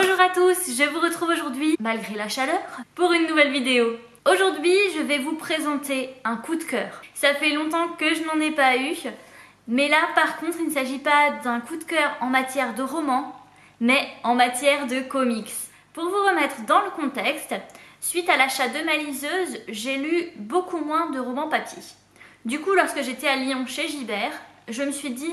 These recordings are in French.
Bonjour à tous, je vous retrouve aujourd'hui, malgré la chaleur, pour une nouvelle vidéo. Aujourd'hui, je vais vous présenter un coup de cœur. Ça fait longtemps que je n'en ai pas eu, mais là par contre, il ne s'agit pas d'un coup de cœur en matière de roman, mais en matière de comics. Pour vous remettre dans le contexte, suite à l'achat de ma liseuse, j'ai lu beaucoup moins de romans papier. Du coup, lorsque j'étais à Lyon chez Gibert, je me suis dit,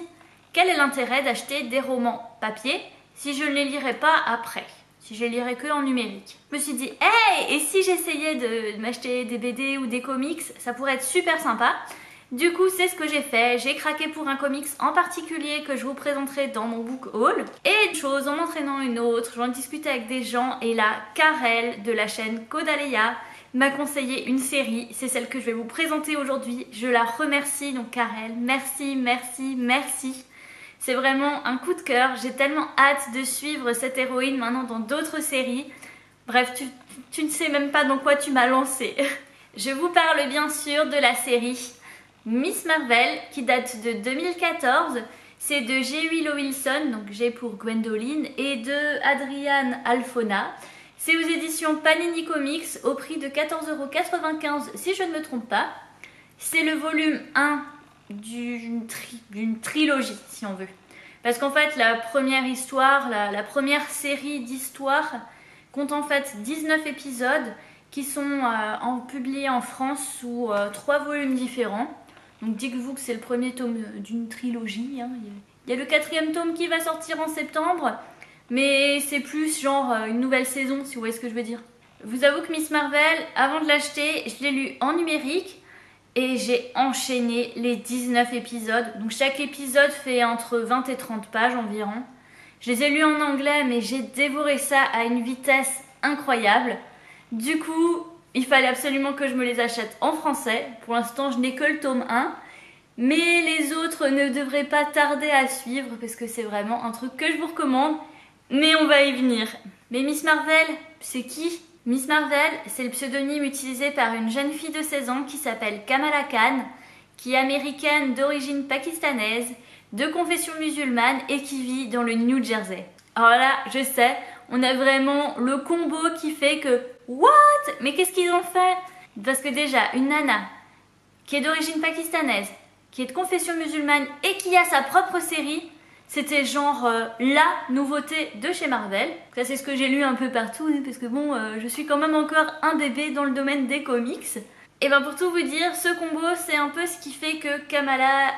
quel est l'intérêt d'acheter des romans papier si je ne les lirais pas après, si je les lirais que en numérique. Je me suis dit, hey, et si j'essayais de m'acheter des BD ou des comics, ça pourrait être super sympa. Du coup, c'est ce que j'ai fait. J'ai craqué pour un comics en particulier que je vous présenterai dans mon book haul. Et une chose, en entraînant une autre, j'en discutais avec des gens et là, Karel de la chaîne Kodaleya m'a conseillé une série. C'est celle que je vais vous présenter aujourd'hui. Je la remercie, donc Karel, merci, merci, merci. C'est vraiment un coup de cœur. J'ai tellement hâte de suivre cette héroïne maintenant dans d'autres séries. Bref, tu ne sais même pas dans quoi tu m'as lancé. Je vous parle bien sûr de la série Miss Marvel qui date de 2014. C'est de G. Willow Wilson, donc G pour Gwendoline, et de Adriane Alphona. C'est aux éditions Panini Comics au prix de 14,95 € si je ne me trompe pas. C'est le volume 1 d'une trilogie si on veut. Parce qu'en fait la première histoire, la première série d'histoires compte en fait 19 épisodes qui sont publiés en France sous 3 volumes différents. Donc dites-vous que c'est le premier tome d'une trilogie, hein. Il y a le 4e tome qui va sortir en septembre, mais c'est plus genre une nouvelle saison si vous voyez ce que je veux dire. Je vous avoue que Miss Marvel, avant de l'acheter, je l'ai lu en numérique. Et j'ai enchaîné les 19 épisodes. Donc chaque épisode fait entre 20 et 30 pages environ. Je les ai lus en anglais, mais j'ai dévoré ça à une vitesse incroyable. Du coup, il fallait absolument que je me les achète en français. Pour l'instant, je n'ai que le tome 1. Mais les autres ne devraient pas tarder à suivre parce que c'est vraiment un truc que je vous recommande. Mais on va y venir. Mais Miss Marvel, c'est qui ? Miss Marvel, c'est le pseudonyme utilisé par une jeune fille de 16 ans qui s'appelle Kamala Khan, qui est américaine d'origine pakistanaise, de confession musulmane et qui vit dans le New Jersey. Alors là, je sais, on a vraiment le combo qui fait que what? Mais qu'est-ce qu'ils ont fait? Parce que déjà, une nana qui est d'origine pakistanaise, qui est de confession musulmane et qui a sa propre série, c'était genre la nouveauté de chez Marvel. Ça c'est ce que j'ai lu un peu partout, parce que bon, je suis quand même encore un bébé dans le domaine des comics. Et ben pour tout vous dire, ce combo c'est un peu ce qui fait que Kamala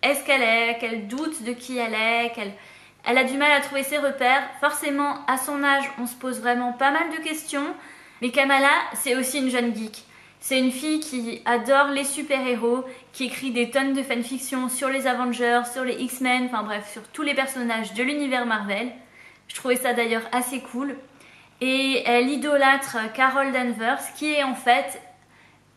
est ce qu'elle est, qu'elle doute de qui elle est, qu'elle a du mal à trouver ses repères. Forcément, à son âge, on se pose vraiment pas mal de questions. Mais Kamala, c'est aussi une jeune geek. C'est une fille qui adore les super-héros, qui écrit des tonnes de fanfiction sur les Avengers, sur les X-Men, enfin bref, sur tous les personnages de l'univers Marvel. Je trouvais ça d'ailleurs assez cool. Et elle idolâtre Carol Danvers, qui est en fait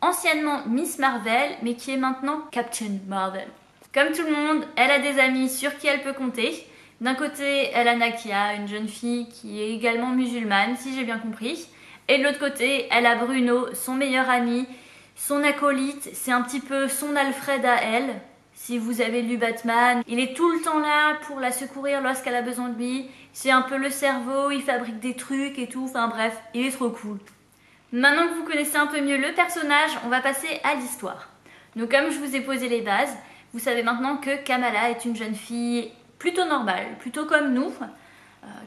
anciennement Miss Marvel, mais qui est maintenant Captain Marvel. Comme tout le monde, elle a des amis sur qui elle peut compter. D'un côté, elle a Nakia, une jeune fille qui est également musulmane, si j'ai bien compris. Et de l'autre côté, elle a Bruno, son meilleur ami, son acolyte, c'est un petit peu son Alfred à elle. Si vous avez lu Batman, il est tout le temps là pour la secourir lorsqu'elle a besoin de lui. C'est un peu le cerveau, il fabrique des trucs et tout, enfin bref, il est trop cool. Maintenant que vous connaissez un peu mieux le personnage, on va passer à l'histoire. Donc comme je vous ai posé les bases, vous savez maintenant que Kamala est une jeune fille plutôt normale, plutôt comme nous,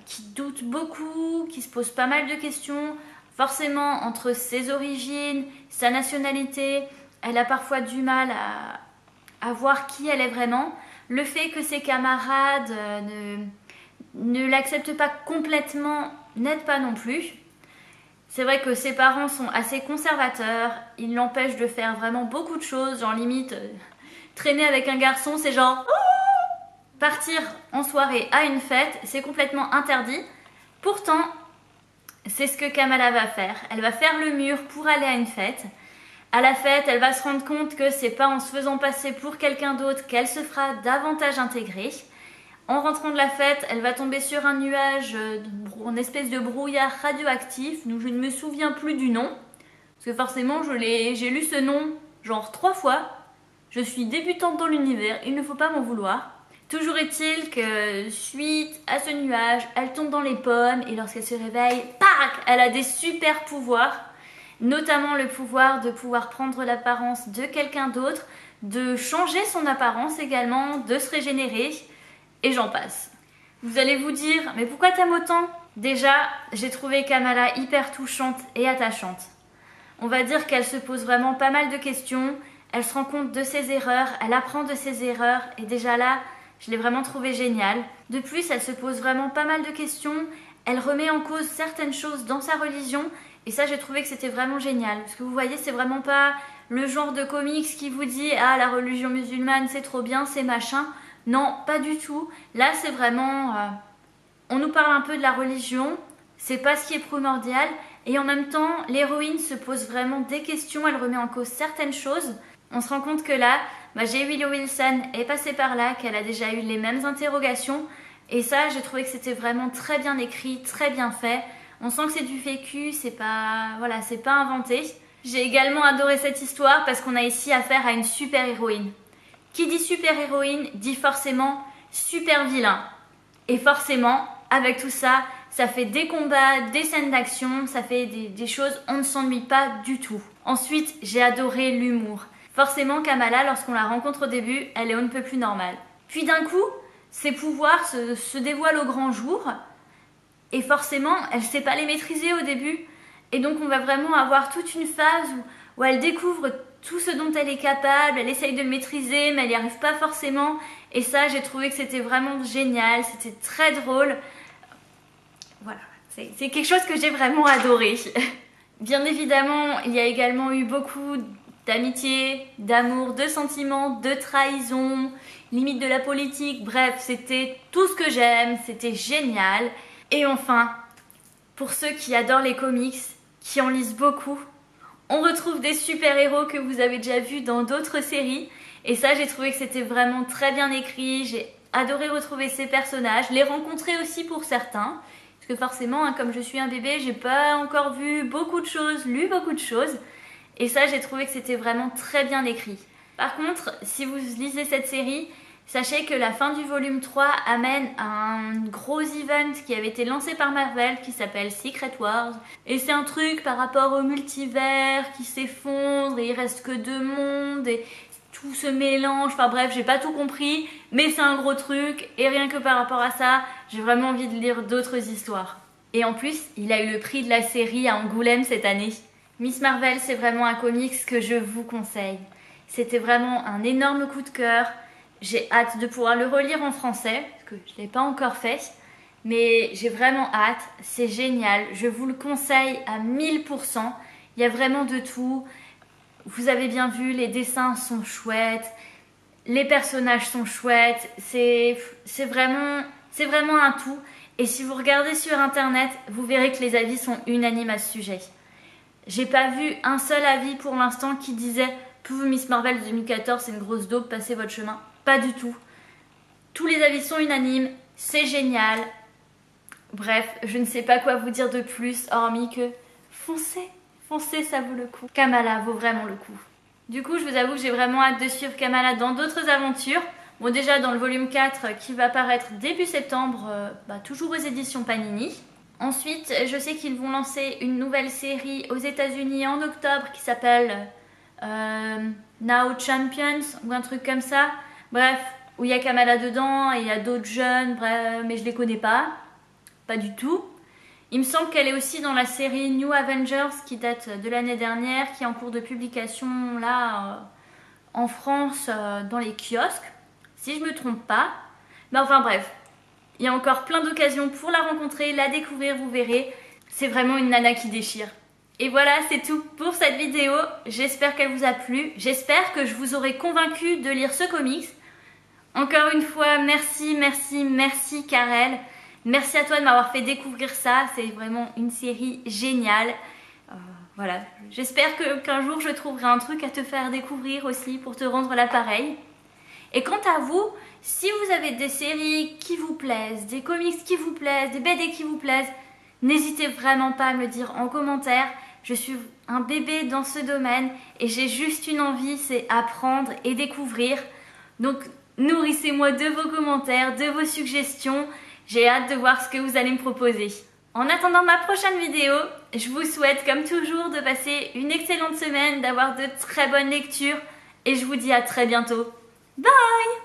qui doute beaucoup, qui se pose pas mal de questions. Forcément, entre ses origines, sa nationalité, elle a parfois du mal à voir qui elle est vraiment. Le fait que ses camarades ne l'acceptent pas complètement n'aide pas non plus. C'est vrai que ses parents sont assez conservateurs, ils l'empêchent de faire vraiment beaucoup de choses, genre limite traîner avec un garçon, c'est genre partir en soirée à une fête, c'est complètement interdit. Pourtant, c'est ce que Kamala va faire. Elle va faire le mur pour aller à une fête. À la fête, elle va se rendre compte que c'est pas en se faisant passer pour quelqu'un d'autre qu'elle se fera davantage intégrer. En rentrant de la fête, elle va tomber sur un nuage, une espèce de brouillard radioactif, dont je ne me souviens plus du nom. Parce que forcément, j'ai lu ce nom genre 3 fois. Je suis débutante dans l'univers, il ne faut pas m'en vouloir. Toujours est-il que suite à ce nuage, elle tombe dans les pommes et lorsqu'elle se réveille, pac, elle a des super pouvoirs, notamment le pouvoir de pouvoir prendre l'apparence de quelqu'un d'autre, de changer son apparence également, de se régénérer et j'en passe. Vous allez vous dire, mais pourquoi t'aimes autant? Déjà, j'ai trouvé Kamala hyper touchante et attachante. On va dire qu'elle se pose vraiment pas mal de questions, elle se rend compte de ses erreurs, elle apprend de ses erreurs et déjà là, je l'ai vraiment trouvée géniale. De plus, elle se pose vraiment pas mal de questions, elle remet en cause certaines choses dans sa religion et ça, j'ai trouvé que c'était vraiment génial. Parce que vous voyez, c'est vraiment pas le genre de comics qui vous dit « Ah, la religion musulmane, c'est trop bien, c'est machin ». Non, pas du tout. Là, c'est vraiment... on nous parle un peu de la religion, c'est pas ce qui est primordial. Et en même temps, l'héroïne se pose vraiment des questions, elle remet en cause certaines choses. On se rend compte que là, J. Willow Wilson est passée par là, qu'elle a déjà eu les mêmes interrogations. Et ça, j'ai trouvé que c'était vraiment très bien écrit, très bien fait. On sent que c'est du vécu, c'est pas... Voilà, c'est pas inventé. J'ai également adoré cette histoire parce qu'on a ici affaire à une super héroïne. Qui dit super héroïne dit forcément super vilain. Et forcément, avec tout ça, ça fait des combats, des scènes d'action, ça fait des choses, on ne s'ennuie pas du tout. Ensuite, j'ai adoré l'humour. Forcément, Kamala, lorsqu'on la rencontre au début, elle est on ne peut plus normale. Puis d'un coup, ses pouvoirs se dévoilent au grand jour. Et forcément, elle ne sait pas les maîtriser au début. Et donc, on va vraiment avoir toute une phase où elle découvre tout ce dont elle est capable, elle essaye de le maîtriser, mais elle n'y arrive pas forcément. Et ça, j'ai trouvé que c'était vraiment génial, c'était très drôle. Voilà, c'est quelque chose que j'ai vraiment adoré. Bien évidemment, il y a également eu beaucoup d'amitié, d'amour, de sentiments, de trahison, limite de la politique. Bref, c'était tout ce que j'aime, c'était génial. Et enfin, pour ceux qui adorent les comics, qui en lisent beaucoup, on retrouve des super-héros que vous avez déjà vus dans d'autres séries. Et ça, j'ai trouvé que c'était vraiment très bien écrit. J'ai adoré retrouver ces personnages, les rencontrer aussi pour certains. Parce que forcément, comme je suis un bébé, j'ai pas encore vu beaucoup de choses, lu beaucoup de choses. Et ça, j'ai trouvé que c'était vraiment très bien écrit. Par contre, si vous lisez cette série, sachez que la fin du volume 3 amène à un gros event qui avait été lancé par Marvel qui s'appelle Secret Wars. Et c'est un truc par rapport au multivers qui s'effondre et il reste que 2 mondes et tout se mélange. Enfin bref, j'ai pas tout compris, mais c'est un gros truc et rien que par rapport à ça, j'ai vraiment envie de lire d'autres histoires. Et en plus, il a eu le prix de la série à Angoulême cette année. Miss Marvel, c'est vraiment un comics que je vous conseille. C'était vraiment un énorme coup de cœur. J'ai hâte de pouvoir le relire en français, parce que je ne l'ai pas encore fait. Mais j'ai vraiment hâte, c'est génial. Je vous le conseille à 1000%. Il y a vraiment de tout. Vous avez bien vu, les dessins sont chouettes. Les personnages sont chouettes. C'est vraiment un tout. Et si vous regardez sur internet, vous verrez que les avis sont unanimes à ce sujet. J'ai pas vu un seul avis pour l'instant qui disait « Pouf, Miss Marvel 2014, c'est une grosse daube, passez votre chemin ». Pas du tout. Tous les avis sont unanimes, c'est génial. Bref, je ne sais pas quoi vous dire de plus, hormis que foncez, foncez, ça vaut le coup. Kamala vaut vraiment le coup. Du coup, je vous avoue que j'ai vraiment hâte de suivre Kamala dans d'autres aventures. Bon, déjà dans le volume 4 qui va paraître début septembre, toujours aux éditions Panini. Ensuite, je sais qu'ils vont lancer une nouvelle série aux États-Unis en octobre qui s'appelle Now Champions ou un truc comme ça. Bref, où il y a Kamala dedans et il y a d'autres jeunes, bref, mais je les connais pas. Pas du tout. Il me semble qu'elle est aussi dans la série New Avengers qui date de l'année dernière, qui est en cours de publication là en France dans les kiosques, si je me trompe pas. Mais enfin bref, il y a encore plein d'occasions pour la rencontrer, la découvrir, vous verrez. C'est vraiment une nana qui déchire. Et voilà, c'est tout pour cette vidéo. J'espère qu'elle vous a plu. J'espère que je vous aurai convaincu de lire ce comics. Encore une fois, merci, merci, merci Karel. Merci à toi de m'avoir fait découvrir ça. C'est vraiment une série géniale. Voilà, j'espère qu'un jour je trouverai un truc à te faire découvrir aussi pour te rendre l'appareil. Et quant à vous, si vous avez des séries qui vous plaisent, des comics qui vous plaisent, des BD qui vous plaisent, n'hésitez vraiment pas à me le dire en commentaire. Je suis un bébé dans ce domaine et j'ai juste une envie, c'est apprendre et découvrir. Donc Nourrissez-moi de vos commentaires, de vos suggestions. J'ai hâte de voir ce que vous allez me proposer. En attendant ma prochaine vidéo, je vous souhaite comme toujours de passer une excellente semaine, d'avoir de très bonnes lectures et je vous dis à très bientôt. Bye!